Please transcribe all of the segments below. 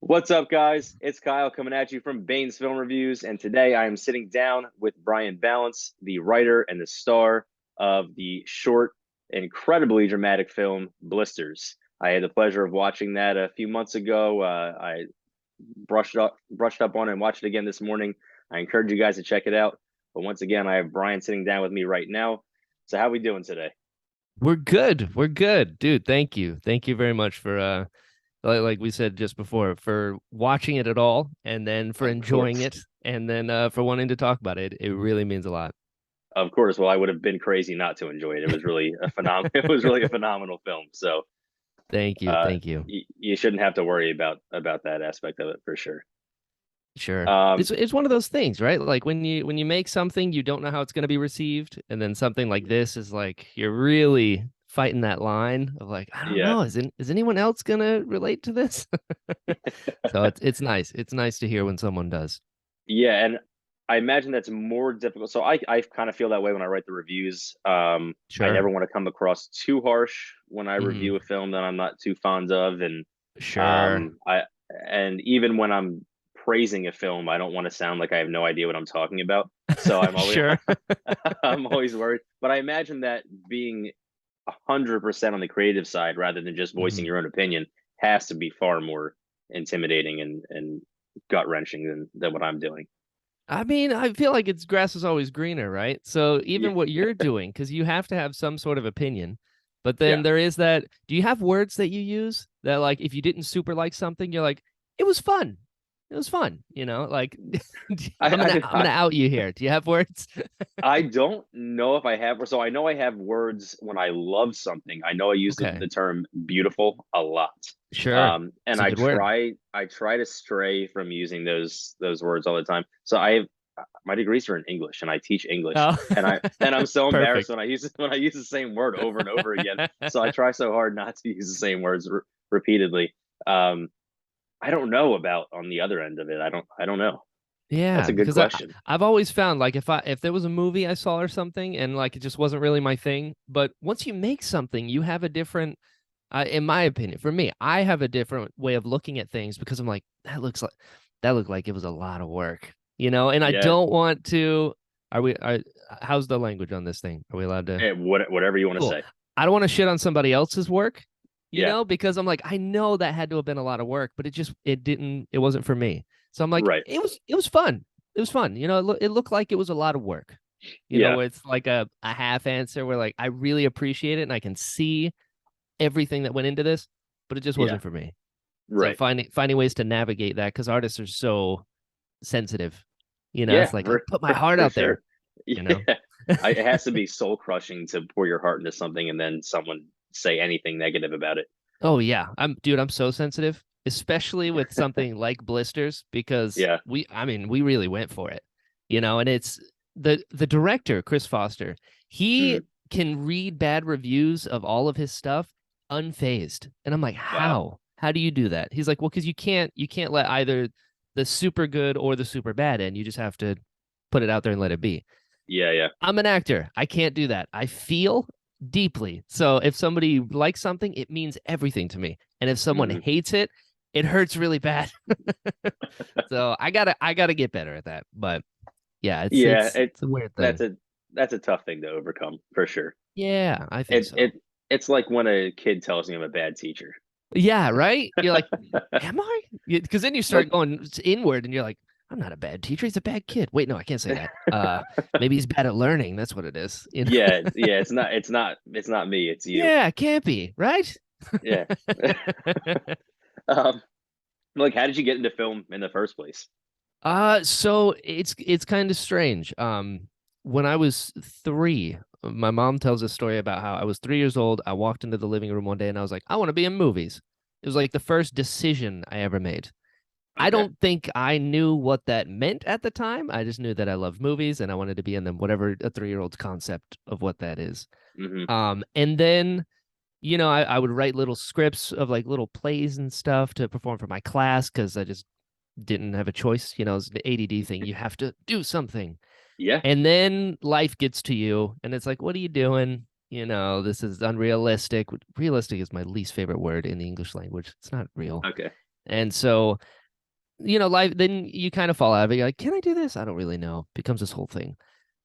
What's up, guys? It's Kyle coming at you from Bane's Film Reviews, and today I am sitting down with Brian Ballance, the writer and the star of the short, incredibly dramatic film Blisters. I had the pleasure of watching that a few months ago. I brushed up on it and watched it again this morning. I encourage you guys to check it out. But once again, I have Brian sitting down with me right now. So how we doing today? We're good. We're good. Dude, thank you. Thank you very much for like we said just before, for watching it at all and then for Of enjoying course. it and then for wanting to talk about it. It really means a lot. Of course. Well, I would have been crazy not to enjoy it. It was really a it was really a phenomenal film. So Thank you. Thank you. you shouldn't have to worry about that aspect of it for sure. Sure. Um, It's one of those things, right? Like when you make something, you don't know how it's going to be received, and then something like this is like you're really fighting that line of like, I don't yeah, know, is anyone else going to relate to this? So it's nice. It's nice to hear when someone does. yeah, and I imagine that's more difficult. So I kind of feel that way when I write the reviews. I Sure. never want to come across too harsh when I review Hmm. a film that I'm not too fond of, and Sure. I and even when I'm praising a film, I don't want to sound like I have no idea what I'm talking about. So I'm always Sure. I'm always worried. But I imagine that being 100% on the creative side rather than just voicing Mhm. your own opinion has to be far more intimidating and gut wrenching than what I'm doing. I mean, I feel like it's grass is always greener, right? So Yeah, even what you're doing, because you have to have some sort of opinion, but yeah. then there is that. Do you have words that you use that, like, if you didn't super like something, you're like, it was fun. It was fun, like I I'm gonna out you here. Do you have words? I don't know if I have. So I know I have words when I love something. I know I use Okay, the term beautiful a lot. sure. And It's a good word. I try to stray from using those words all the time. So I have my degrees are in English and I teach English, Oh, and I'm so embarrassed perfect. when I use the same word over and over again. So I try so hard not to use the same words repeatedly. Um, I don't know about on the other end of it. I don't know. That's Yeah, a good because question. I've always found like if there was a movie I saw or something and like it just wasn't really my thing, but once you make something, you have a different, in my opinion, for me, I have a different way of looking at things because I'm like that looked like it was a lot of work, and I Yeah, don't want to. How's the language on this thing? Are we allowed to? whatever you want to Cool. say. I don't want to shit on somebody else's work, Yeah, because I'm like, I know that had to have been a lot of work, but it wasn't for me. So I'm like, right. it was fun. It was fun. It looked like it was a lot of work, Yeah, where it's like a half answer where like I really appreciate it and I can see everything that went into this, but it just yeah, wasn't for me. So right. finding ways to navigate that because artists are so sensitive. Yeah, It's like I put my heart for out there, sure. you know. Yeah, it has to be soul crushing to pour your heart into something and then someone say anything negative about it. Oh yeah, I'm so sensitive, especially with something like Blisters because Yeah. I mean, we really went for it. And it's the director, Chris Foster. He Mm, can read bad reviews of all of his stuff unfazed. And I'm like, wow. "How? How do you do that?" He's like, "Well, cuz you can't let either the super good or the super bad in. You just have to put it out there and let it be." Yeah, yeah. I'm an actor. I can't do that. I feel deeply. So if somebody likes something, it means everything to me. And if someone Hmm. hates it, it hurts really bad. So I gotta get better at that. But yeah, it's Yeah, it's it's a weird that's thing. a that's a tough thing to overcome for sure. Yeah, I think It so. it it's like when a kid tells me I'm a bad teacher. Yeah, right? You're like, am I? Because then you start Like going inward and you're like, I'm not a bad teacher. He's a bad kid. Wait, no, I can't say that. Maybe he's bad at learning. That's what it is. yeah, yeah, it's not me, it's you. Yeah, it can't be, right? Yeah. um like how did you get into film in the first place? So it's kind of strange. When I was 3, my mom tells a story about how I was 3 years old. I walked into the living room one day and I was like, I want to be in movies. It was like the first decision I ever made. I Okay. don't think I knew what that meant at the time. I just knew that I loved movies and I wanted to be in them, whatever a 3-year-old's concept of what that is. Hmm. And then I would write little scripts of like little plays and stuff to perform for my class because I just didn't have a choice. It's the ADD thing. You have to do something. Yeah. And then life gets to you and it's like, what are you doing? This is unrealistic. Realistic is my least favorite word in the English language. It's not real. Okay. And so life, then you kind of fall out of it. You're like, can I do this? I don't really know. Becomes this whole thing.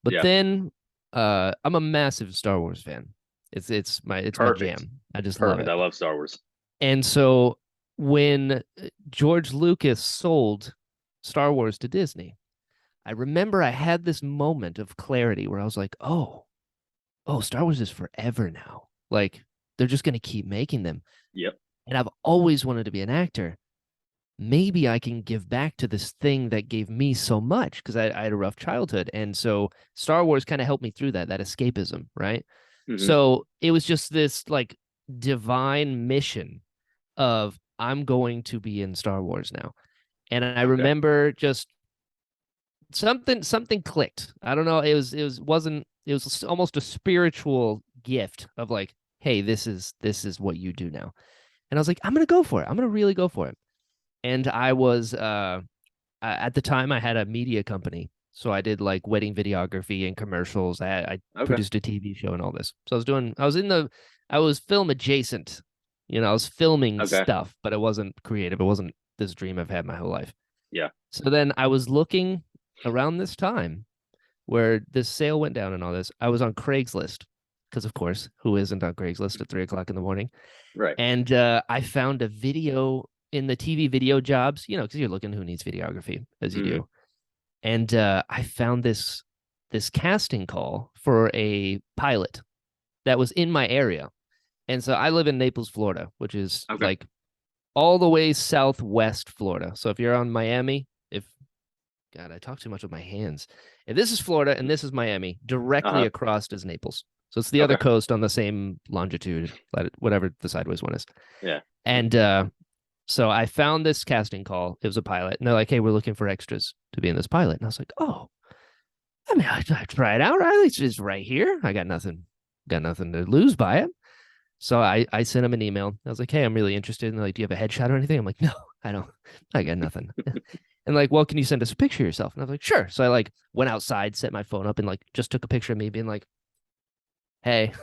But Yeah. then I'm a massive Star Wars fan. It's my Perfect. jam. I just love Perfect. it. I love Star Wars. And so when George Lucas sold Star Wars to Disney, I remember I had this moment of clarity where I was like, oh, Star Wars is forever now. Like they're just going to keep making them. Yep. And I've always wanted to be an actor. Maybe I can give back to this thing that gave me so much because I had a rough childhood. And so Star Wars kind of helped me through that escapism, right? Hmm. So it was just this like divine mission of I'm going to be in Star Wars now. And I Okay. remember just something clicked. I don't know. It was almost a spiritual gift of like, hey, this is what you do now. And I was like, I'm gonna go for it. I'm gonna really go for it. And I was at the time I had a media company. So I did like wedding videography and commercials. I Okay. produced a TV show and all this. So I was film adjacent. I was filming Okay. stuff, but it wasn't creative. It wasn't this dream I've had my whole life. Yeah. So then I was looking around this time where this sale went down and all this. I was on Craigslist because, of course, who isn't on Craigslist at 3 o'clock in the morning? Right. And I found a video in the TV video jobs, because you're looking who needs videography as you Hmm. do. And I found this casting call for a pilot that was in my area. And so I live in Naples, Florida, which is Okay. like all the way southwest Florida. So if you're on Miami, if God, I talk too much with my hands. If this is Florida and this is Miami, directly Uh-huh. across is Naples. So it's the other Okay. coast on the same longitude, whatever the sideways one is. Yeah. And so I found this casting call. It was a pilot. And they're like, hey, we're looking for extras to be in this pilot. And I was like, oh, I mean, I try it out. It's just right here. I got nothing to lose by it. So I sent him an email. I was like, hey, I'm really interested. And they're like, do you have a headshot or anything? I'm like, no, I don't. I got nothing. And like, well, can you send us a picture of yourself? And I was like, sure. So I like went outside, set my phone up, and like just took a picture of me being like, hey.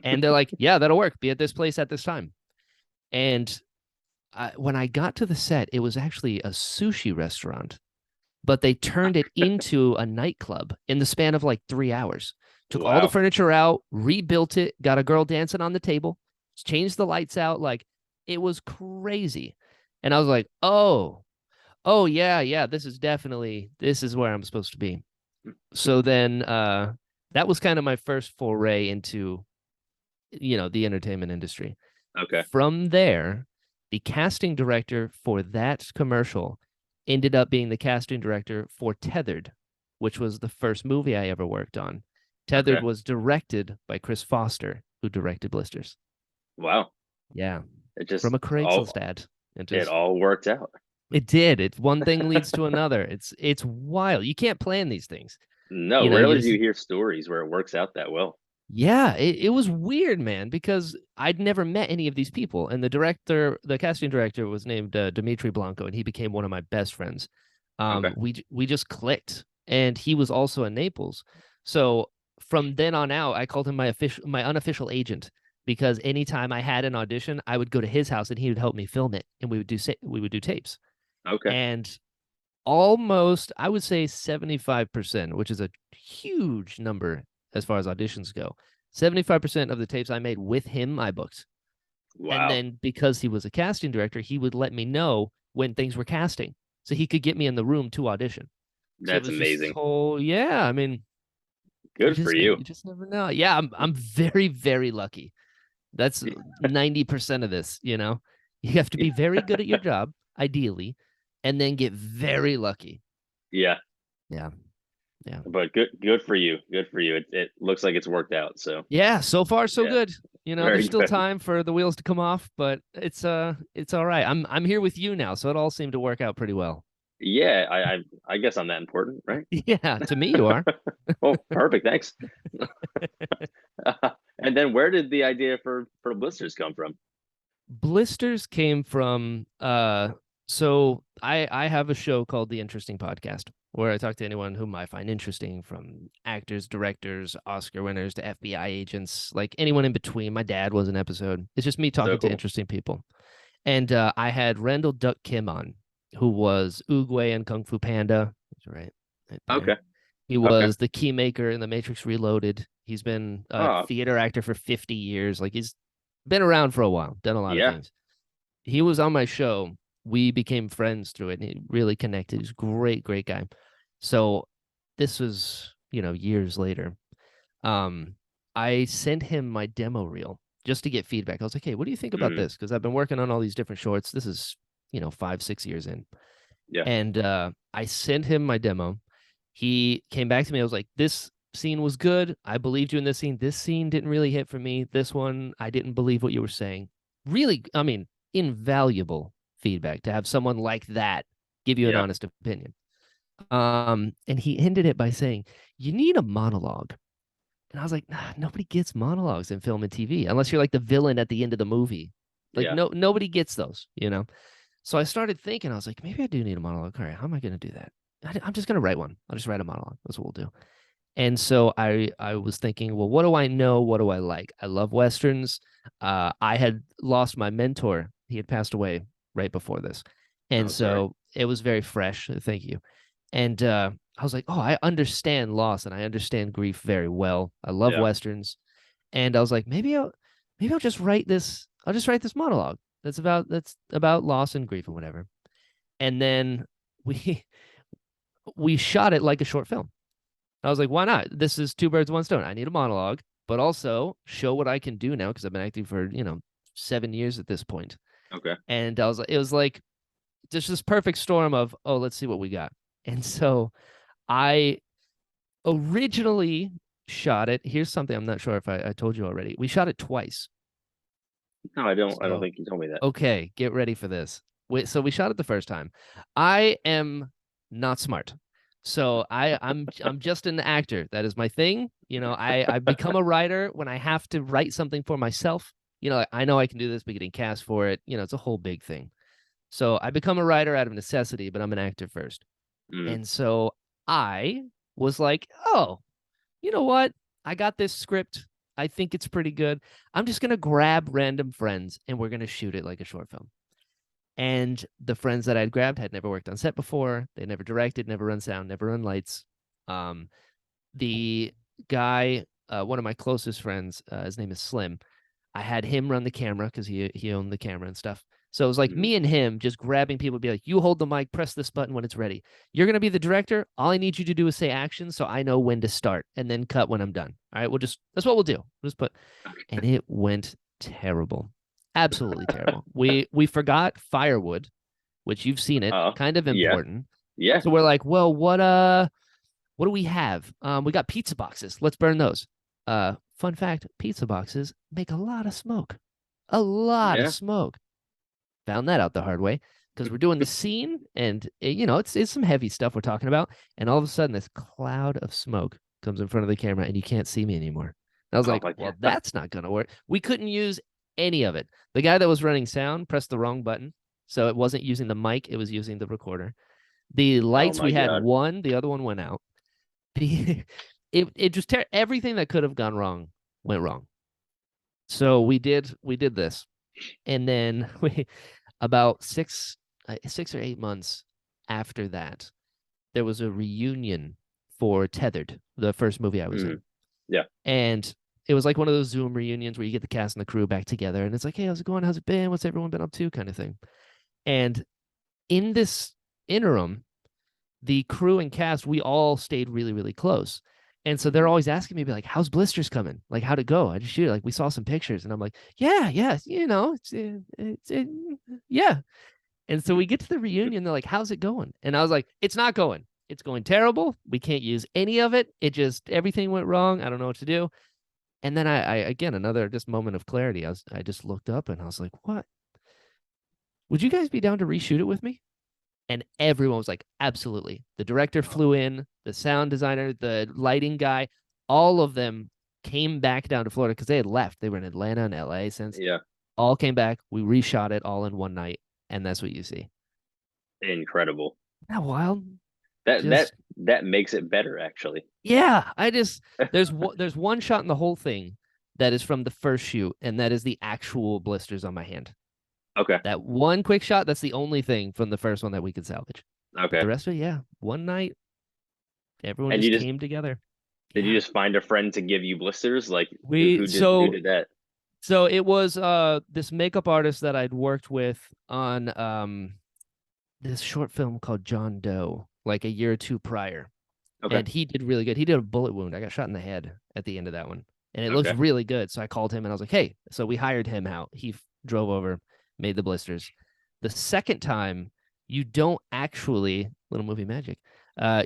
And they're like, yeah, that'll work. Be at this place at this time. And when I got to the set, it was actually a sushi restaurant, but they turned it into a nightclub in the span of like 3 hours. Took all the Wow. furniture out, rebuilt it, got a girl dancing on the table, changed the lights out. Like it was crazy. And I was like, oh yeah, yeah, this is where I'm supposed to be. So then that was kind of my first foray into, the entertainment industry. Okay. From there, the casting director for that commercial ended up being the casting director for Tethered, which was the first movie I ever worked on. Tethered Okay. was directed by Chris Foster, who directed Blisters. Wow. Yeah, It from just a Craigslist ad. it all worked out. It did. It one thing leads to another. It's wild. You can't plan these things. No, You rarely do just you hear stories where it works out that well. Yeah, it was weird, man, because I'd never met any of these people. And the casting director was named Dimitri Blanco, and he became one of my best friends. Okay. We just clicked, and he was also in Naples. So from then on out, I called him my unofficial agent because anytime I had an audition, I would go to his house and he would help me film it, and we would do tapes. Okay. And almost, I would say 75%, which is a huge number as far as auditions go. 75% of the tapes I made with him, I booked. And Wow. then because he was a casting director, he would let me know when things were casting. So he could get me in the room to audition. So it That's was just this amazing. whole, yeah, I mean, Good for you. you just never know. Yeah, I'm very, very lucky. That's 90% of this, you know. You have to be very good at your job, ideally, and then get very lucky. Yeah. Yeah. Yeah. But good for you. Good for you. It looks like it's worked out. So Yeah, so far so yeah, good. There's very still good. time for the wheels to come off, but it's all right. I'm here with you now, so it all seemed to work out pretty well. Yeah, I guess I'm that important, right? Yeah, to me you are. Oh, perfect. Thanks. And then where did the idea for blisters come from? Blisters came from so I have a show called The Interesting Podcast where I talk to anyone whom I find interesting, from actors, directors, Oscar winners to FBI agents, like anyone in between. My dad was an episode. It's just me So talking to cool. interesting people. And I had Randall Duck Kim on who was Oogway in Kung Fu Panda. He's right there. Okay. He Okay. was the Keymaker in The Matrix Reloaded. He's been a Oh, theater actor for 50 years. Like he's been around for a while, done a lot of yeah. things. He was on my show. We became friends through it, and he really connected. He's a great, great guy. So this was, years later. Um, I sent him my demo reel just to get feedback. I was like, hey, what do you think about Mm, this? Because I've been working on all these different shorts. This is, 5, 6 years in. yeah. And I sent him my demo. He came back to me. I was like, this scene was good. I believed you in this scene. This scene didn't really hit for me. This one, I didn't believe what you were saying. Really, I mean, invaluable feedback to have someone like that give you an Yeah. honest opinion. And he ended it by saying, you need a monologue. And I was like, nah, nobody gets monologues in film and TV unless you're like the villain at the end of the movie. Like Yeah. nobody gets those. So I started thinking, I was like, maybe I do need a monologue. All right, how am I going to do that? I'm just going to write one. I'll just write a monologue. That's what we'll do. And so I was thinking, well, what do I know? What do I like? I love westerns. I had lost my mentor. He had passed away right before this, and Oh, sorry. so it was very fresh. Thank you. And I was like, oh, I understand loss and I understand grief very well. I love Yeah. westerns, and I was like, maybe I'll just write this. I'll just write this monologue that's about loss and grief and whatever. And then we we shot it like a short film. I was like, why not? This is two birds, one stone. I need a monologue, but also show what I can do now because I've been acting for, 7 years at this point. Okay. And I was like, it was like just this perfect storm of, oh, let's see what we got. And so I originally shot it. Here's something I'm not sure if I told you already. We shot it twice. No, I don't. I don't So, think you told me that. okay, get ready for this. So we shot it the first time. I am not smart. So I'm just an actor. That is my thing. I become a writer when I have to write something for myself. I know I can do this, but getting cast for it, it's a whole big thing. So I become a writer out of necessity, but I'm an actor first. Mm, And so I was like, oh, you know what? I got this script. I think it's pretty good. I'm just gonna grab random friends and we're gonna shoot it like a short film. And the friends that I'd grabbed had never worked on set before. They never directed, never run sound, never run lights. Um, the guy, one of my closest friends, his name is Slim. I had him run the camera because he owned the camera and stuff. So it was like mm. me and him just grabbing people, be like, you hold the mic, press this button when it's ready. You're gonna be the director. All I need you to do is say action so I know when to start and then cut when I'm done. All right, that's what we'll do. We'll just put and it went terrible. Absolutely terrible. We forgot firewood, which you've seen it, Oh, kind of yeah. important. Yeah. So we're like, well, what do we have? We got pizza boxes. Let's burn those. Fun fact, pizza boxes make a lot of smoke. A lot of Yeah. smoke. Found that out the hard way because we're doing the scene and it's some heavy stuff we're talking about. And all of a sudden this cloud of smoke comes in front of the camera and you can't see me anymore. And I was Oh like, my well, God. that's not going to work. We couldn't use any of it. The guy that was running sound pressed the wrong button. So it wasn't using the mic, it was using the recorder. The Oh lights my we had God. one, the other one went out. It just everything that could have gone wrong went wrong. So we did this. And then we about 6 or 8 months after that, there was a reunion for Tethered, the first movie I was Mm, in. yeah. And it was like one of those Zoom reunions where you get the cast and the crew back together and it's like, hey, how's it going? How's it been? What's everyone been up to? Kind of thing. And in this interim, the crew and cast, we all stayed really, really close. And so they're Mm. always asking me, be like, how's Blisters coming? Like, how'd it go? I just shoot it. Like, we saw some pictures. And I'm like, yeah, yeah, yeah. And so we get to the reunion. They're like, how's it going? And I was like, it's not going. It's going terrible. We can't use any of it. Everything went wrong. I don't know what to do. And then I again, another just moment of clarity. I just looked up and I was like, what? Would you guys be down to reshoot it with me? And everyone was like, absolutely. The director flew in, the sound designer, the lighting guy, all of them came back down to Florida because they had left. They were in Atlanta and LA since. Yeah. All came back. We reshot it all in one night, and that's what you see. Incredible. Isn't that wild? That that Just that makes it better, actually. yeah. There's one shot in the whole thing that is from the first shoot, and that is the actual blisters on my hand. Okay. That one quick shot, that's the only thing from the first one that we could salvage. But Okay. the rest of it, yeah, one night, everyone And just came together. did you Yeah. just find a friend to give you blisters? Like We who so did that? so it was this makeup artist that I'd worked with on this short film called John Doe, like a year or two prior. Okay. And he did really good. He did a bullet wound. I got shot in the head at the end of that one. And it looks Okay. really good. So I called him and I was like, hey, so we hired him out. He drove over, made the blisters. The second time, you don't actually, little movie magic,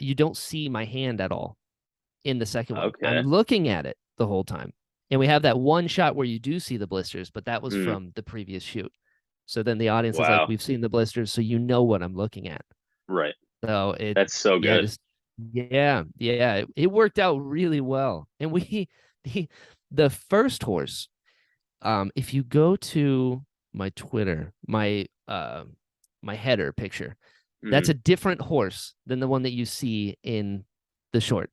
you don't see my hand at all in the second one. I'm Okay. looking at it the whole time. And we have that one shot where you do see the blisters, but that was Mm, from the previous shoot. So then the audience is like, wow. we've seen the blisters, so you know what I'm looking at. Right. So That's so yeah, good. just yeah, it worked out really well. And we the the first horse, if you go to my Twitter, my header picture, that's Mm, a different horse than the one that you see in the short.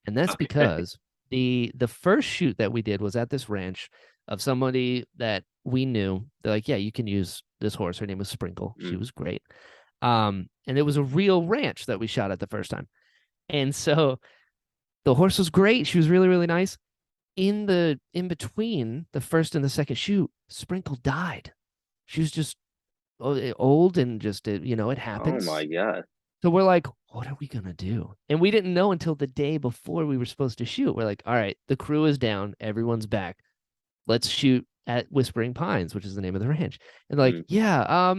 And that's okay. because the first shoot that we did was at this ranch of somebody that we knew. They're like, yeah, you can use this horse. Her name was Sprinkle. She Mm, was great. And it was a real ranch that we shot at the first time. And so the horse was great. She was really, really nice. In between the first and the second shoot, Sprinkle died. She was just old and just it oh my happens. God. So we're like, what are we gonna do? And we didn't know until the day before we were supposed to shoot. We're like, all right, the crew is down, everyone's back. Let's shoot at Whispering Pines, which is the name of the ranch. And like, Mm, yeah,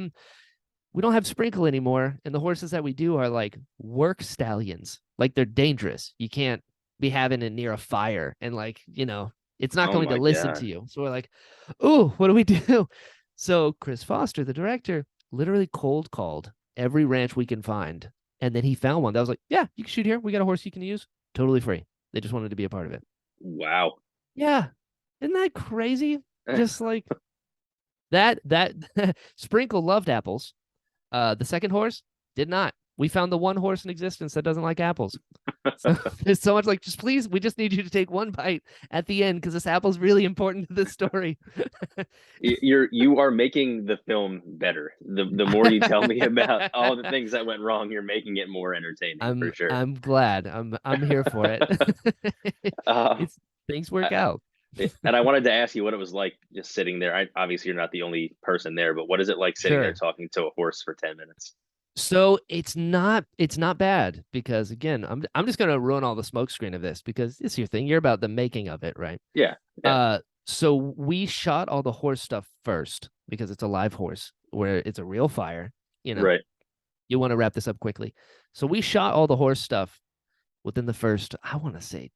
we don't have Sprinkle anymore, and the horses that we do are like work stallions. Like they're dangerous. You can't be having it near a fire, and like it's not oh going to my listen to God. you. So we're like, oh, what do we do? So Chris Foster, the director, literally cold called every ranch we can find, and then he found one that was like, yeah, you can shoot here. We got a horse you can use, totally free. They just wanted to be a part of it. Wow. Yeah, isn't that crazy? Just like that Sprinkle loved apples. The second horse did not. We found the one horse in existence that doesn't like apples. So there's so much like, just please, we just need you to take one bite at the end because this apple's really important to this story. You are making the film better. The more you tell me about all the things that went wrong, you're making it more entertaining for sure. I'm glad. I'm here for it. uh, It's things work out. and I wanted to ask you what it was like just sitting there. Obviously, you're not the only person there, but what is it like sitting there Sure. talking to a horse for 10 minutes? So it's not bad because again, I'm just gonna ruin all the smoke screen of this because it's your thing. You're about the making of it, right? Yeah. Yeah. So we shot all the horse stuff first because it's a live horse where it's a real fire. You know, Right. you want to wrap this up quickly. So we shot all the horse stuff within the first, I want to say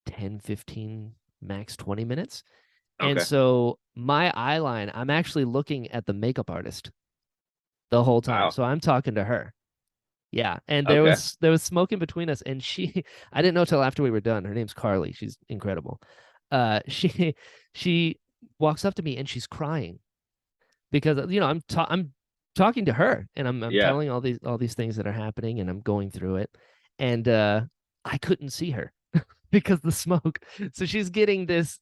10, 15, max 20 minutes. And Okay. so my eye line, I'm actually looking at the makeup artist the whole time. Wow. So I'm talking to her. Yeah. And there Okay. was there was smoke in between us. And she I didn't know till after we were done. Her name's Carly. She's incredible. She walks up to me and she's crying because I'm talking to her and I'm Yeah. telling all these things that are happening and I'm going through it. And I couldn't see her because the smoke. So she's getting this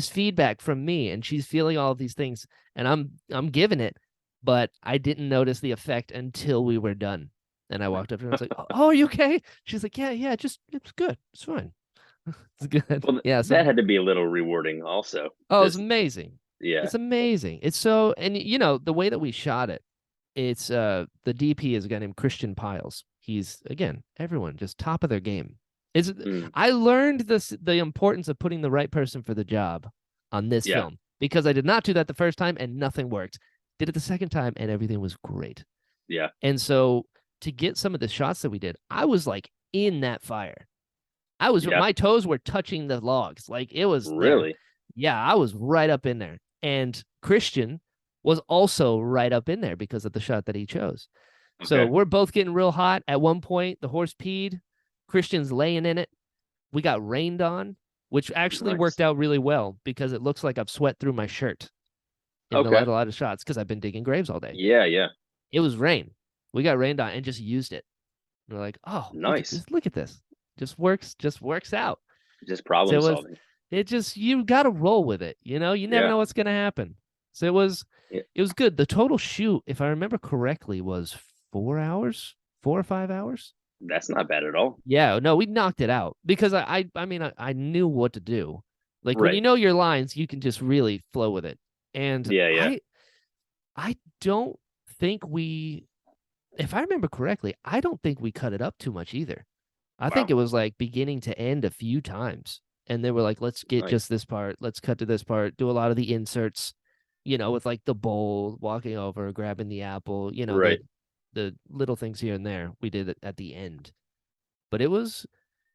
feedback from me and she's feeling all of these things and I'm giving it, but I didn't notice the effect until we were done. And I walked up to her and I was like, "Oh, are you okay?" She's like, "Yeah, just it's good. It's fine. It's good." Well, Yeah, so that had to be a little rewarding also. oh, it's Just amazing. yeah. It's amazing. It's so and the way that we shot it, it's the DP is a guy named Christian Piles. He's again, everyone just top of their game. It's Mm, I learned the importance of putting the right person for the job on this yeah. film because I did not do that the first time and nothing worked. Did it the second time and everything was great. Yeah. And so to get some of the shots that we did, I was like in that fire. Yeah. My toes were touching the logs. Like it was there. Really. Yeah, I was right up in there. And Christian was also right up in there because of the shot that he chose. So Okay. we're both getting real hot. At one point, the horse peed. Christian's laying in it. We got rained on, which actually Nice. worked out really well because it looks like I've sweat through my shirt in Okay. a lot of shots because I've been digging graves all day. Yeah. Yeah. It was rain. We got rained on and just used it. We're like, oh, look at Nice. this, look at this. Just works out. Just So problem solving. it just you gotta roll with it, you never Yeah. know what's gonna happen. So Yeah, it was good. The total shoot, if I remember correctly, was 4 hours, 4 or 5 hours. that's not bad at all. Yeah, no, we knocked it out because I mean, I knew what to do. Like when you Right. know your lines, you can just really flow with it. And Yeah, yeah. I don't think we, if I remember correctly, I don't think we cut it up too much either. I think Wow. it was like beginning to end a few times. And they were like, let's get just Nice. this part. Let's cut to this part. Do a lot of the inserts, with like the bowl, walking over, grabbing the apple, Right. the little things here and there. We did it at the end. But it was,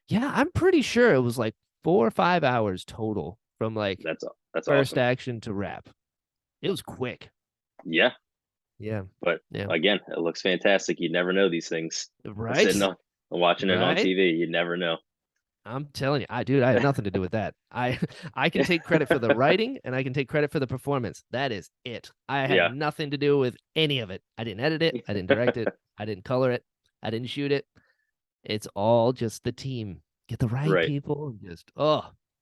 yeah, I'm pretty sure it was like 4 or 5 hours total from like That's first awesome. action to wrap. It was quick. Yeah, Yeah. but Yeah. again, it looks fantastic. You never know these things. Sitting Right? on watching it on Right? TV, you never know. I'm telling you, I had nothing to do with that. I can take credit for the writing and I can take credit for the performance. That is it. I had Yeah. nothing to do with any of it. I didn't edit it. I didn't direct it. I didn't color it. I didn't shoot it. It's all just the team. Get the right Right. people and just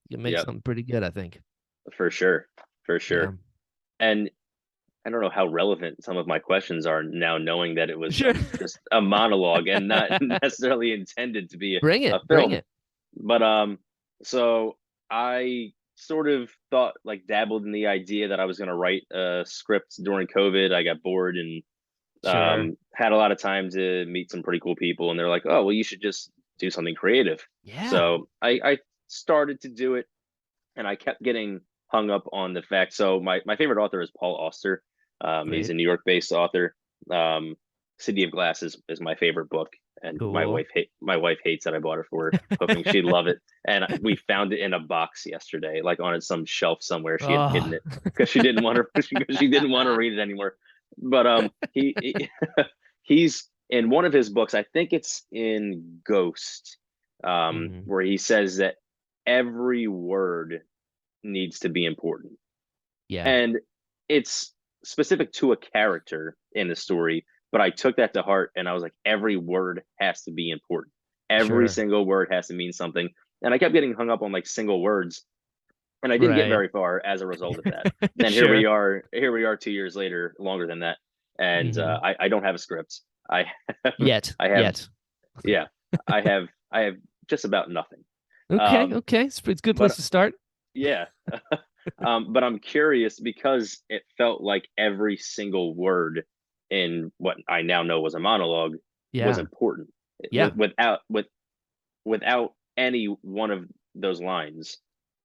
you make Yep. something pretty good, I think. For sure. For Yeah. sure. And I don't know how relevant some of my questions are now, knowing that it was Sure. just a monologue and not necessarily intended to be Bring it. a Bring film. it. But so I sort of thought, like, dabbled in the idea that I was going to write a script during COVID. I got bored and Sure. had a lot of time to meet some pretty cool people, and they're like, "Oh, well, you should just do something creative." Yeah. So I started to do it, and I kept getting hung up on the fact. So my favorite author is Paul Auster. He's Great. a New York based author. Um, City of Glass is my favorite book, and Cool. my wife hates that I bought it for her, hoping she'd love it. And we found it in a box yesterday, like on some shelf somewhere. She had hidden Oh. it because she didn't want to because she didn't want to read it anymore. But he's in one of his books. I think it's in Ghost, Mhm. where he says that every word needs to be important. Yeah. And it's specific to a character in the story, but I took that to heart and I was like, every word has to be important. Every Sure. single word has to mean something. And I kept getting hung up on like single words, and I didn't get Right. very far as a result of that. And Sure. here we are 2 years later, longer than that. And Hmm. I don't have a script. I have, Yet. I have, Yet. yeah, I have just about nothing. Okay. Um, Okay. It's a good place but to start. yeah, but I'm curious because it felt like every single word in what I now know was a monologue was Yeah. important. Yeah. Without any one of those lines,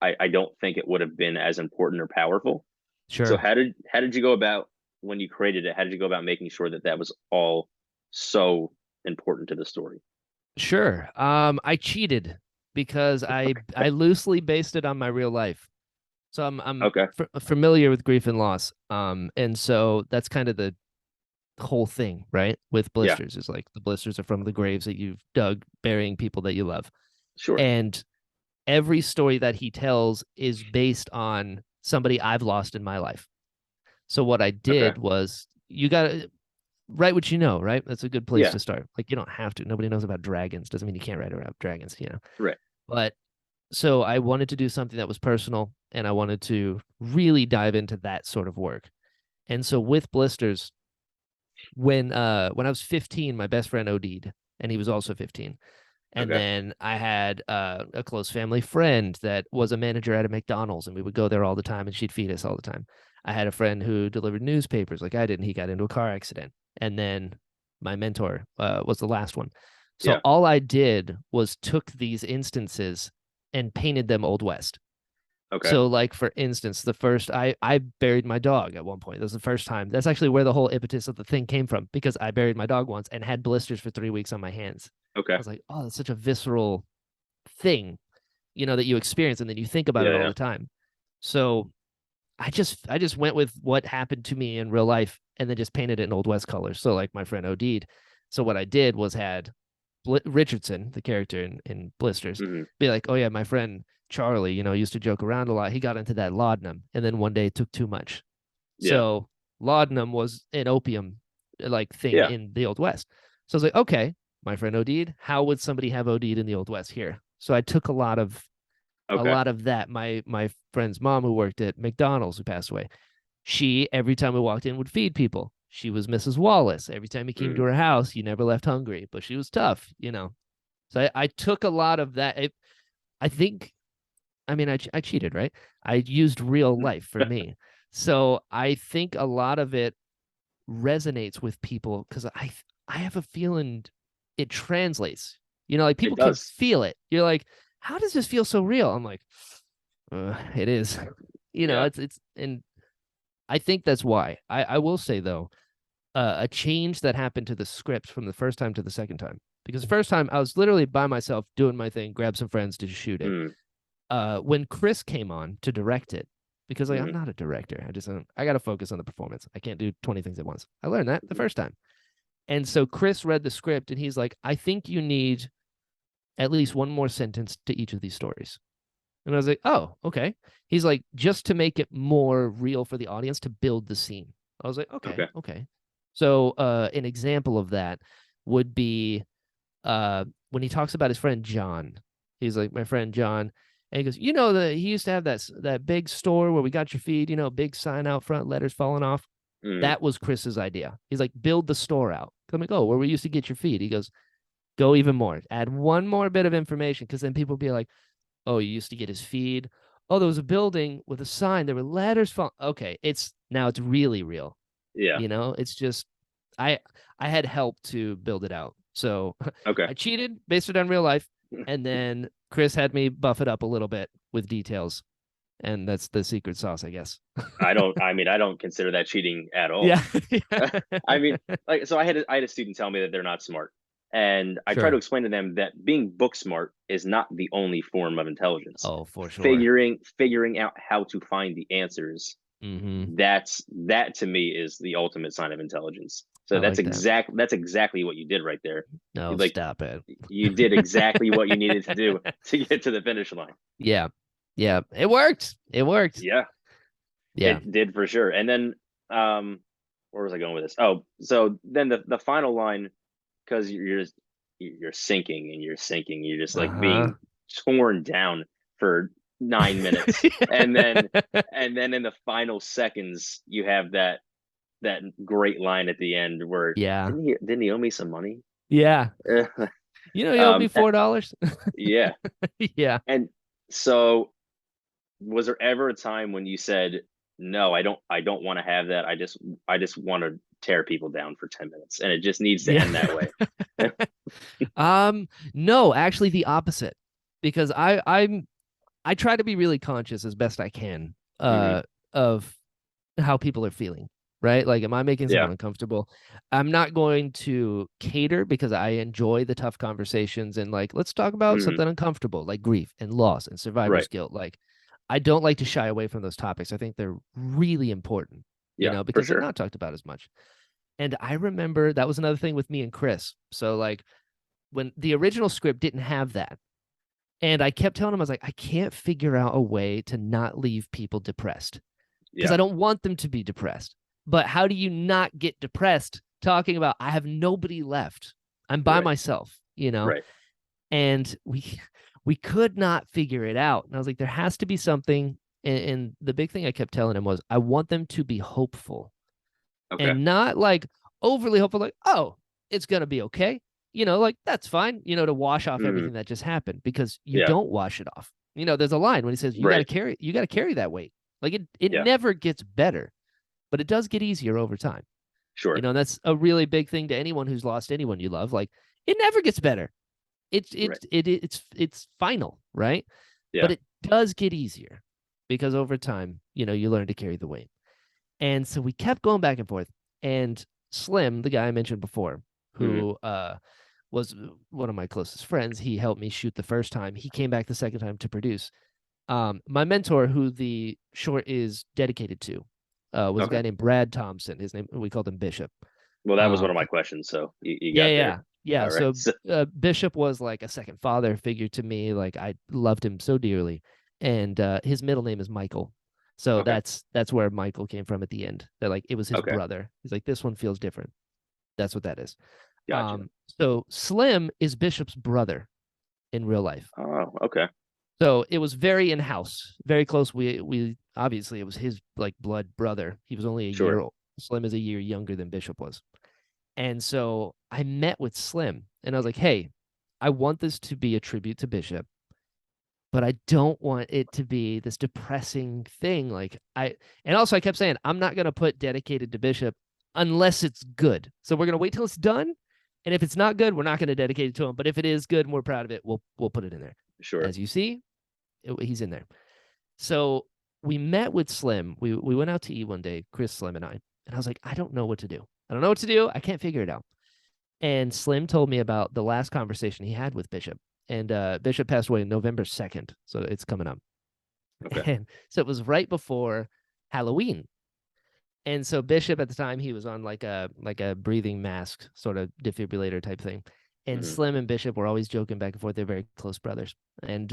I don't think it would have been as important or powerful. So Sure. how did you go about when you created it? How did you go about making sure that that was all so important to the story? Sure. I cheated because I loosely based it on my real life. So I'm Okay. familiar with grief and loss. And so that's kind of the whole thing, right? With Yeah. blisters is like the blisters are from the graves that you've dug, burying people that you love. Sure. And every story that he tells is based on somebody I've lost in my life. So what I Okay. did was you got to write what you know, right? That's a good place Yeah. to start. Like you don't have to. Nobody knows about dragons. Doesn't mean you can't write about dragons. Right. But so I wanted to do something that was personal and I wanted to really dive into that sort of work. And so with blisters, when I was 15, my best friend OD'd and he was also 15. And Okay. then I had a close family friend that was a manager at a McDonald's, and we would go there all the time, and she'd feed us all the time. I had a friend who delivered newspapers like I did, and he got into a car accident. And then my mentor was the last one. So Yeah. all I did was took these instances and painted them Old West. Okay. So, like for instance, the first I buried my dog at one point. That was the first time. That's actually where the whole impetus of the thing came from because I buried my dog once and had blisters for 3 weeks on my hands. I Okay. was like, oh, that's such a visceral thing, that you experience and then you think about it Yeah. all Yeah. the time. So I just went with what happened to me in real life and then just painted it in Old West colors. So like my friend OD'd. So what I did was had Richardson, the character in Blisters, Hmm. be like, oh yeah, my friend Charlie, used to joke around a lot. He got into that laudanum and then one day took too much. Yeah. So laudanum was an opium like thing Yeah. in the Old West. So I was like, okay, my friend OD'd. How would somebody have OD'd in the Old West here? So I took a Okay. lot of that. My friend's mom who worked at McDonald's who passed away, She, every time we walked in, would feed people. She was Mrs. Wallace. Every time you came to Mm. her house, you never left hungry, but she was tough, you know. So I took a lot of that. I think, I mean, I cheated, right? I used real life for me. So I think a lot of it resonates with people because I have a feeling it translates. You know, like It people can does. feel it. You're like, how does this feel so real? I'm like, it is. You know, Yeah. it's and I think that's why. I will say though, a change that happened to the script from the first time to the second time. Because the first time I was literally by myself doing my thing, grab some friends to shoot it. Mm. When Chris came on to direct it, because like I'm Mm. not a director, I got to focus on the performance. I can't do 20 things at once. I learned that the first time. And so Chris read the script and he's like, I think you need at least one more sentence to each of these stories. And I was like, oh, okay. He's like, just to make it more real for the audience to build the scene. I was like, okay, Okay. okay. So an example of that would be when he talks about his friend John. He's like, my friend John. And he goes, you know, he used to have that big store where we got your feed, you know, big sign out front, letters falling off. Mm. That was Chris's idea. He's like, build the store out. I'm like, oh, where we used to get your feed. He goes, go even more. Add one more bit of information because then people will be like, oh, you used to get his feed. Oh, there was a building with a sign. There were letters falling. Okay, it's really real. Yeah. You know, it's just I I had help to build it out. So Okay. I cheated based it on real life, and then Chris had me buff it up a little bit with details, and that's the secret sauce, I guess. I mean, I don't consider that cheating at all. Yeah. Yeah. I mean, like, so I had a student tell me that they're not smart, and I try to Sure. explain to them that being book smart is not the only form of intelligence. Oh, for sure. Figuring out how to find the answers, Mm-hmm. that to me is the ultimate sign of intelligence. So I like that. that's exactly what you did right there. No, Like, stop it. you did exactly what you needed to do to get to the finish line. Yeah. Yeah. It worked. It worked. Yeah, Yeah. it did for sure. And then, where was I going with this? Oh, so then the final line, because you're sinking and you're sinking, you're just like Uh-huh. being torn down for 9 minutes, and then in the final seconds you have that great line at the end where Yeah. didn't he owe me some money? Yeah. You know, you owe me um, $4. yeah. Yeah. And so, was there ever a time when you said, no, I don't want to have that. I just want to tear people down for 10 minutes and it just needs to end that Yeah. way? No, actually the opposite. Because I try to be really conscious as best I can Hmm. of how people are feeling, right? Like, am I making Yeah. someone uncomfortable? I'm not going to cater because I enjoy the tough conversations and like, let's talk about Hmm. something uncomfortable like grief and loss and survivor's Right. guilt. Like, I don't like to shy away from those topics. I think they're really important, you Yeah, know, for because they're sure. not talked about as much. And I remember that was another thing with me and Chris. So, like, when the original script didn't have that, and I kept telling him, I was like, I can't figure out a way to not leave people depressed because Yeah. I don't want them to be depressed. But how do you not get depressed talking about I have nobody left? I'm by Right. myself, you know? Right. And we could not figure it out. And I was like, there has to be something. And the big thing I kept telling him was I want them to be hopeful Okay. and not like overly hopeful, like, oh, it's gonna be okay. You know, like that's fine, you know, to wash off Hmm. everything that just happened because you Yeah. don't wash it off. You know, there's a line when he says Right. you gotta carry that weight. Like it Yeah. never gets better, but it does get easier over time. You Sure. know, and that's a really big thing to anyone who's lost anyone you love. Like it never gets better. Right. It's final, right? Yeah. But it does get easier because over time, you know, you learn to carry the weight. And so we kept going back and forth. And Slim, the guy I mentioned before, Hmm. who was one of my closest friends, he helped me shoot the first time. He came back the second time to produce. My mentor, who the short is dedicated to, was a Okay. guy named Brad Thompson. His name, we called him Bishop. Well, that was one of Um, my questions, so you yeah, got there. yeah, yeah. All right. So So, Bishop was like a second father figure to me. Like I loved him so dearly, and his middle name is Michael. So okay. that's where Michael came from at the end. That like it was his Okay. brother. He's like, this one feels different. That's what that is. Gotcha. So Slim is Bishop's brother in real life. Oh, okay. So it was very in-house, very close. We obviously it was his like blood brother. He was only a year Sure. old. Slim is a year younger than Bishop was. And so I met with Slim and I was like, hey, I want this to be a tribute to Bishop, but I don't want it to be this depressing thing. And also I kept saying, I'm not going to put dedicated to Bishop unless it's good. So we're going to wait till it's done. And if it's not good, we're not going to dedicate it to him. But if it is good and we're proud of it, we'll put it in there. Sure. As you see, he's in there. So we met with Slim. We went out to eat one day, Chris, Slim, and I was like, I don't know what to do. I don't know what to do. I can't figure it out. And Slim told me about the last conversation he had with Bishop. And Bishop passed away November 2nd. So it's coming up. Okay. And so it was right before Halloween. And so Bishop at the time, he was on like a breathing mask sort of defibrillator type thing. And Hmm. Slim and Bishop were always joking back and forth. They're very close brothers. And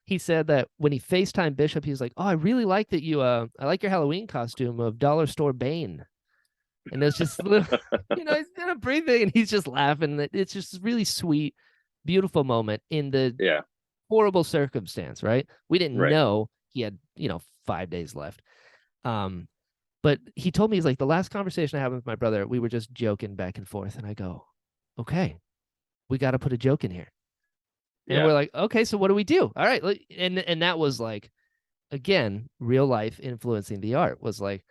he said that when he FaceTimed Bishop, he was like, "Oh, I really like that I like your Halloween costume of dollar store Bane." And it's just little, he's kind of breathing and he's just laughing. It's just a really sweet, beautiful moment in the Yeah. horrible circumstance, right? We didn't Right. know he had, 5 days left. But he told me, he's like, the last conversation I had with my brother, we were just joking back and forth. And I go, okay, we got to put a joke in here. And Yeah. we're like, okay, so what do we do? All right. And that was like, again, real life influencing the art was like,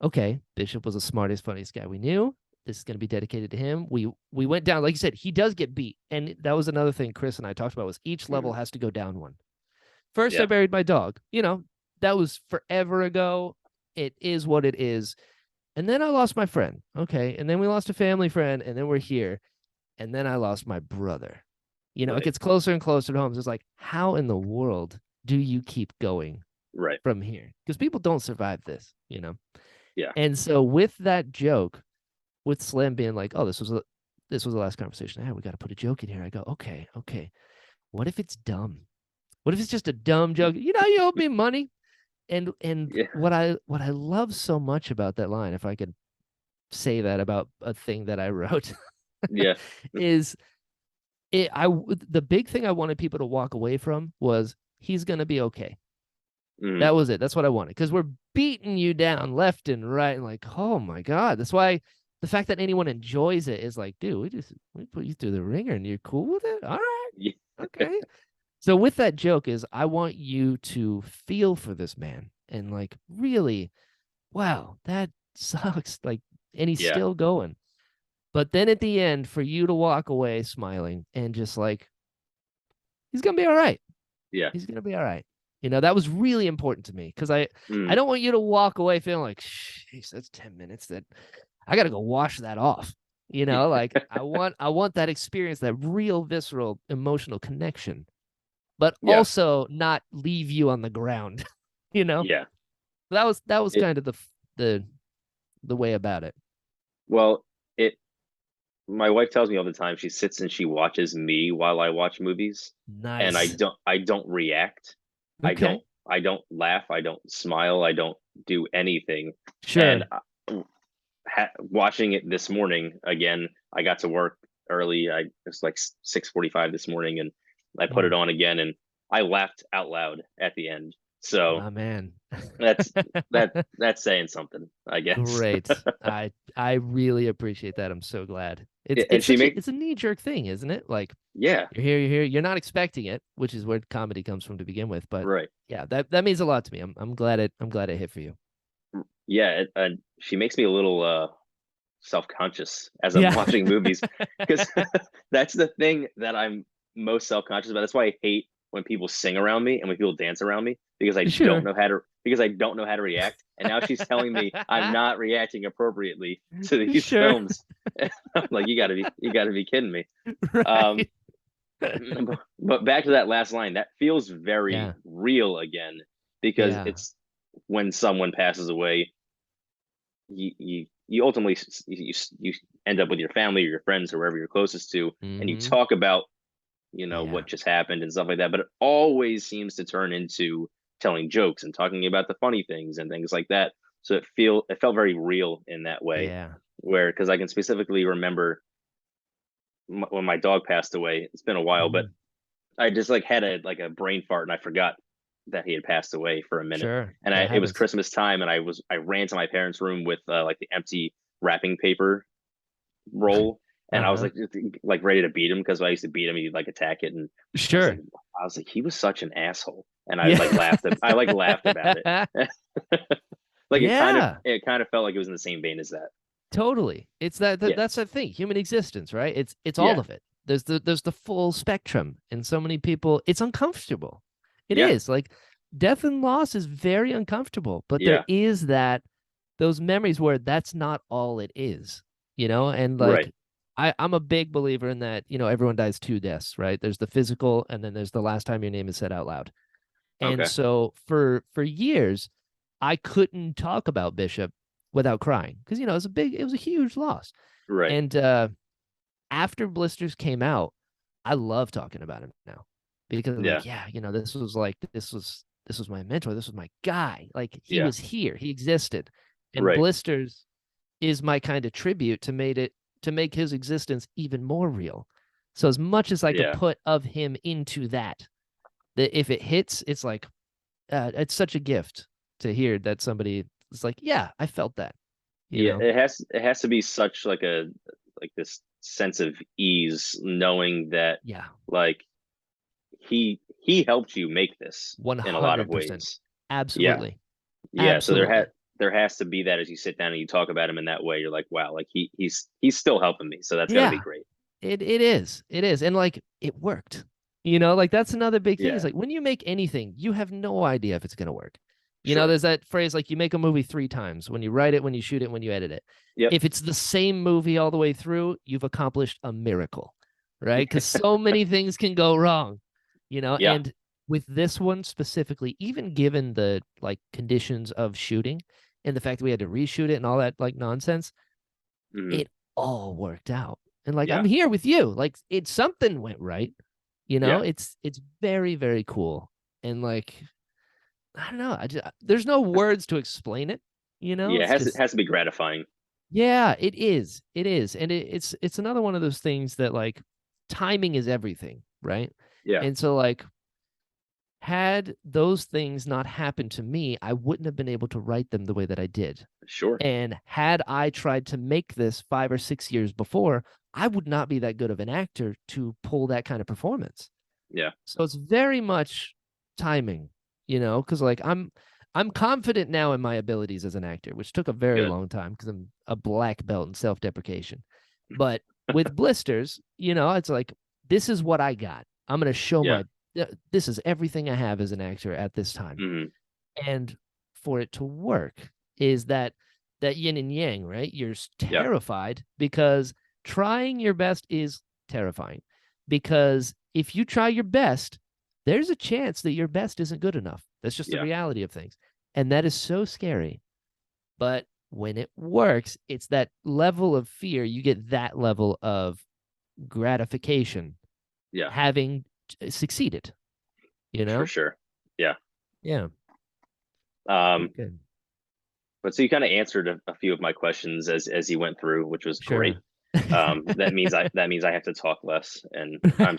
okay, Bishop was the smartest, funniest guy we knew. This is going to be dedicated to him. We went down, like you said, he does get beat. And that was another thing Chris and I talked about was each level Hmm. has to go down one. First, I Yeah. buried my dog. That was forever ago. It is what it is. And then I lost my friend. Okay. And then we lost a family friend. And then we're here. And then I lost my brother. It Right. gets closer and closer to home. So it's like, how in the world do you keep going Right. from here? Because people don't survive this. Yeah. And so with that joke, with Slim being like, "Oh, this was the last conversation I had. We got to put a joke in here." I go, "Okay, okay. What if it's dumb? What if it's just a dumb joke? You owe me money." And Yeah. what I love so much about that line, if I could say that about a thing that I wrote, Yeah. is the big thing I wanted people to walk away from was he's gonna be okay. Hmm. That was it. That's what I wanted because we're beating you down left and right, and like, oh my god. That's why the fact that anyone enjoys it is like, dude, we put you through the ringer and you're cool with it. All right, Yeah. okay. So with that joke is I want you to feel for this man and like really, wow, that sucks. Like, and he's Yeah. still going. But then at the end, for you to walk away smiling and just like, he's gonna be all right. Yeah. He's gonna be all right. That was really important to me because I Mm. don't want you to walk away feeling like, jeez, that's 10 minutes that I gotta go wash that off. Yeah. Like I want that experience, that real visceral emotional connection, but Yeah. also not leave you on the ground. you know, Yeah. that was It, kind of the the way about it. well, it my wife tells me all the time she sits and she watches me while I watch movies, and I Nice. don't I don't react. I Okay. don't I don't laugh, I don't smile, I don't do anything. And Sure. watching it this morning again, I got to work early. It's like 6:45 this morning, and I put it Mm, on again, and I laughed out loud at the end. So my man. that's that's saying something, I guess. Great. I really appreciate that. I'm so glad. It's And it's she such make it's a knee jerk thing, isn't it? Like yeah, you're here, you're not expecting it, which is where comedy comes from to begin with. But right. yeah, that means a lot to me. I'm glad it hit for you. Yeah, and she makes me a little self-conscious as I'm Yeah. watching movies because that's the thing that I'm most self-conscious about. That's why I hate when people sing around me and when people dance around me Sure. because I don't know how to react. And now she's telling me I'm not reacting appropriately to these Sure. films. I'm like, you gotta be kidding me. Um, Right. but back to that last line, that feels very Yeah. real again because Yeah. it's when someone passes away, you ultimately you end up with your family or your friends or whoever you're closest to, and you Mm-hmm. talk about Yeah. what just happened and stuff like that. But it always seems to turn into telling jokes and talking about the funny things and things like that. So it felt very real in that way, Yeah. where because I can specifically remember when my dog passed away. It's been a while, but Mm-hmm. I just like had a brain fart and I forgot that he had passed away for a minute. Sure, And that it was happens. Christmas time, and I ran to my parents' room with like the empty wrapping paper roll, and I was Uh-huh. like ready to beat him because I used to beat him, he'd like attack it, and I was like Sure. I was like he was such an asshole, and Yeah. I like laughed about it. Like Yeah. it kind of felt like it was in the same vein as that. Totally. It's Yeah, that's the thing. Human existence, right? It's all yeah, of it. There's the full spectrum, and so many people. It's uncomfortable. It yeah, is like death and loss is very uncomfortable, but there yeah. is that those memories where that's not all it is, and Right. like I'm a big believer in that, everyone dies two deaths, right? There's the physical and then there's the last time your name is said out loud. And Okay. so for years, I couldn't talk about Bishop without crying because it was a huge loss. Right. And after Blisters came out, I love talking about him now because I'm Yeah. like, yeah, this was my mentor, this was my guy. Like he Yeah. was here, he existed, and Right. Blisters is my kind of tribute to make his existence even more real. So as much as I could Yeah. put of him into that if it hits, it's such a gift to hear that somebody is like, yeah, I felt that, you Yeah. know? It has to be such like a like this sense of ease knowing that Yeah, like he helped you make this in a lot of 100%. ways. Yeah. Absolutely. Yeah. So Absolutely. there has to be that as you sit down and you talk about him in that way, you're like, wow, like he's still helping me. So that's gotta be Yeah, great. it is. It is. And like it worked. Like that's another big thing is Yeah. like when you make anything, you have no idea if it's gonna work. Sure. There's that phrase like you make a movie three times when you write it, when you shoot it, when you edit it. Yep. If it's the same movie all the way through, you've accomplished a miracle, right? Because so many things can go wrong, Yeah. and with this one specifically, even given the like conditions of shooting and the fact that we had to reshoot it and all that like nonsense, Hmm. it all worked out. And like I'm Yeah. here with you. Like it's something went right. Yeah. It's very, very cool. And like I don't know, there's no words to explain it. Yeah. It's It just has to be gratifying. yeah, it is. It is. And it's another one of those things that like timing is everything, right? Yeah. And so like had those things not happened to me, I wouldn't have been able to write them the way that I did. Sure. And had I tried to make this 5 or 6 years before, I would not be that good of an actor to pull that kind of performance. Yeah. So it's very much timing, because like I'm confident now in my abilities as an actor, which took a very Good. long time because I'm a black belt in self-deprecation. But with Blisters, it's like this is what I got. I'm gonna show Yeah. this is everything I have as an actor at this time. Hmm. And for it to work is that yin and yang, right? You're Yeah. terrified because trying your best is terrifying. Because if you try your best, there's a chance that your best isn't good enough. That's just the Yeah. reality of things. And that is so scary. But when it works, it's that level of fear. You get that level of gratification Yeah. having succeeded, you For know? sure. Yeah. Yeah. Um, Very good. but so you kind of answered a few of my questions as you went through, which was great. Sure. That means I have to talk less, and I'm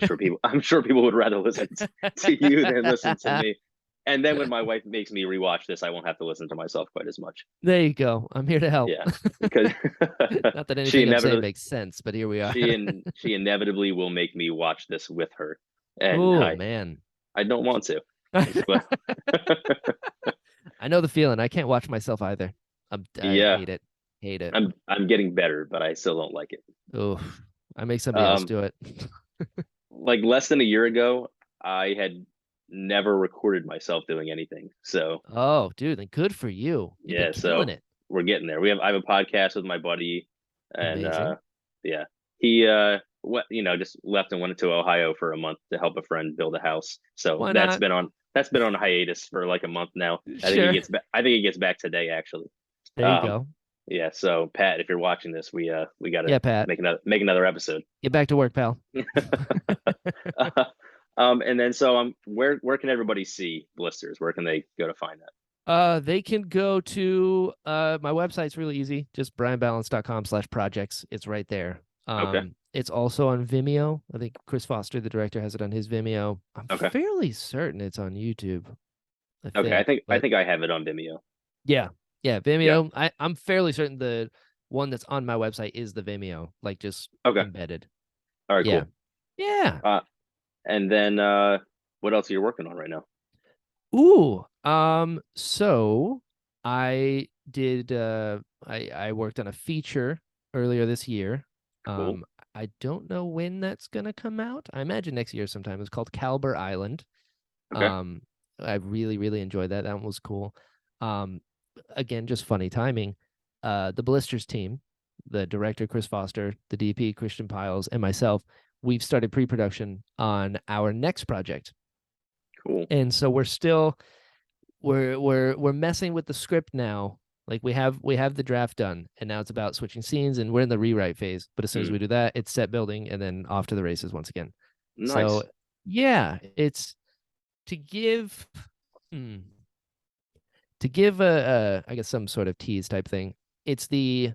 sure people would rather listen to you than listen to me. And then when my wife makes me rewatch this, I won't have to listen to myself quite as much. There you go. I'm here to help. Yeah, because Not that she anything I'm saying inevitably makes sense, but here we are. she inevitably will make me watch this with her, and Oh man. I don't want to. But I know the feeling. I can't watch myself either. I yeah, hate it. Hate it. I'm getting better, but I still don't like it. Oh, I make somebody else Um, do it. like less than a year ago, I had never recorded myself doing anything. So Oh, dude, then good for you. You've been yeah, killing so it. we're getting there. I have a podcast with my buddy, and Amazing. yeah, he just left and went to Ohio for a month to help a friend build a house. So Why not? that's been on hiatus for like a month now. Sure. I think he gets back today actually. There you Um, go. yeah. So Pat, if you're watching this, we got to Yeah, Pat. make another episode. Get back to work, pal. And then so where can everybody see Blisters? Where can they go to find that? They can go to my website's really easy, just brianbalance.com/projects. It's right there. Okay. It's also on Vimeo. I think Chris Foster, the director, has it on his Vimeo. I'm Okay. fairly certain it's on YouTube. I Okay. think, I but think I have it on Vimeo. yeah, yeah, Yeah. Vimeo. I'm fairly certain the one that's on my website is the Vimeo, like just Okay. embedded. All right. Yeah, Cool. yeah. And then what else are you working on right now? Ooh, so I did I worked on a feature earlier this year. Cool. I don't know when that's gonna come out. I imagine next year sometime. It's called Caliber Island. Okay. Um, I really, really enjoyed that. That one was cool. Um, Again, just funny timing. The Blisters team, the director Chris Foster, the DP Christian Piles, and myself, we've started pre-production on our next project. Cool. And so we're messing with the script now. Like we have the draft done, and now it's about switching scenes, and we're in the rewrite phase. But as soon as Mm. we do that, it's set building, and then off to the races once again. So Nice. yeah, it's to give hmm, to give a I guess some sort of tease type thing. It's the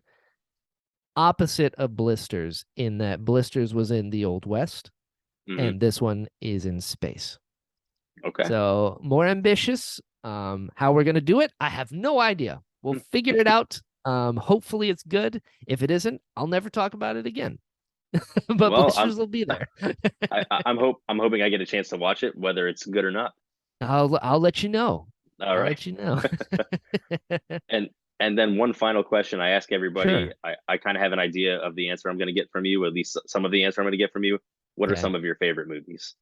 opposite of Blisters in that Blisters was in the Old West, Hmm. and this one is in space. Okay. So more ambitious. How we're gonna do it, I have no idea. We'll figure it out. Hopefully it's good. If it isn't, I'll never talk about it again. But Well, Blisters will be there. I'm hoping I get a chance to watch it, whether it's good or not. I'll let you know. All I'll right. let you know. And and then one final question I ask everybody. Sure. I kind of have an idea of the answer I'm going to get from you, at least some of the answer I'm going to get from you. What are Okay. some of your favorite movies?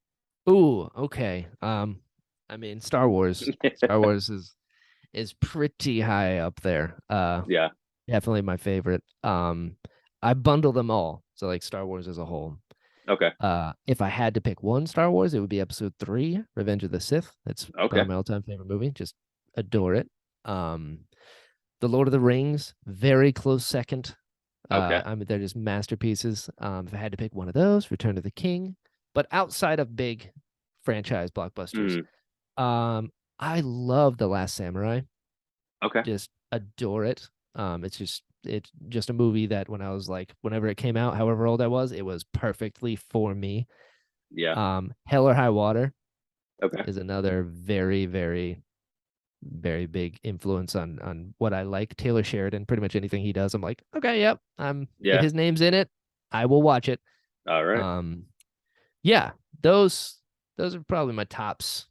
Ooh, okay. I mean, Star Wars. Star Wars is pretty high up there. Yeah. Definitely my favorite. I bundle them all. So like Star Wars as a whole. Okay. If I had to pick one Star Wars, it would be Episode 3, Revenge of the Sith. That's Okay. probably my all-time favorite movie. Just adore it. Um, The Lord of the Rings, very close second. Okay. I mean, they're just masterpieces. If I had to pick one of those, Return of the King. But outside of big franchise blockbusters, Mm, I love The Last Samurai. okay. Just adore it. It's just a movie that when I was like, whenever it came out, however old I was, it was perfectly for me. Yeah. Hell or High Water Okay. is another very, very, very big influence on what I like. Taylor Sheridan, pretty much anything he does, I'm like, okay, yep. If Yeah. his name's in it, I will watch it. All right. Um, yeah, those are probably my tops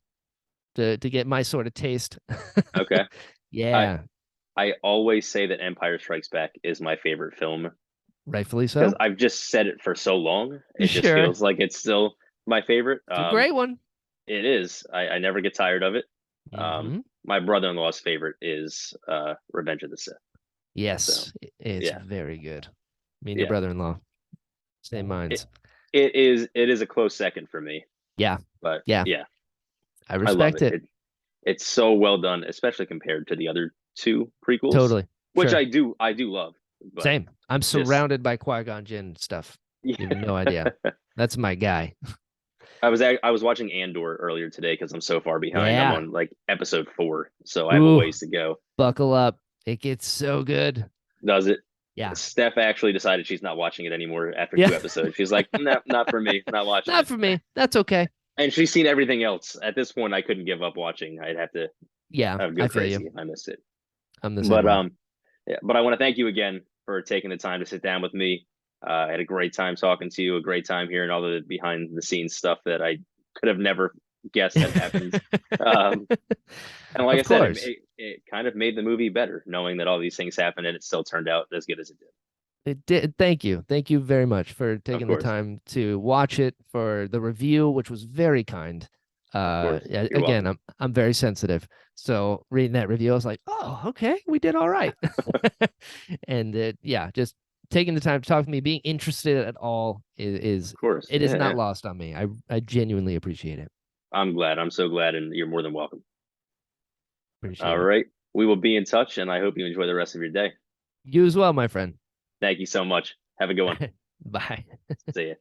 to get my sort of taste. Okay. I Yeah, I always say that Empire Strikes Back is my favorite film rightfully because so. I've just said it for so long. It just Sure, feels like it's still my favorite. it's a great one. It is. I never get tired of it. Hmm. My brother-in-law's favorite is Revenge of the Sith. So Yes, it's yeah, very good. Me and your yeah. brother-in-law, same It minds. it is a close second for me, Yeah, but yeah, yeah, I I love respect it. it It's so well done, especially compared to the other two prequels, totally. which Sure, I do love. But same. I'm just surrounded by Qui-Gon Jinn stuff. You have yeah. no idea. That's my guy. I was watching Andor earlier today because I'm so far behind. I'm Yeah. on like episode 4, so I have a Ooh, ways to go. buckle up. It gets so good. Does it? Yeah. Steph actually decided she's not watching it anymore after Yeah. 2 episodes. She's like, no, not for me. Not watching Not it. for me. That's okay. And she's seen everything else. At this point, I couldn't give up watching. I'd have to Yeah, I would go I feel you. crazy if I missed it. I'm the same But way. yeah, but I want to thank you again for taking the time to sit down with me. I had a great time talking to you. A great time hearing all the behind the scenes stuff that I could have never guessed had happened. Um, and like I Of said, course. it kind of made the movie better, knowing that all these things happened and it still turned out as good as it did. It did. Thank you. Thank you very much for Of taking the course, time to watch it, for the review, which was very kind. of course, you're Again, welcome. I'm very sensitive. So reading that review, I was like, oh, okay, we did all right. And yeah, just taking the time to talk to me, being interested at all is Of course, it is yeah, not yeah. lost on me. I genuinely appreciate it. I'm glad. I'm so glad, and you're more than welcome. All Appreciate it. right, we will be in touch, and I hope you enjoy the rest of your day. You as well, my friend. Thank you so much. Have a good one. Bye. See ya.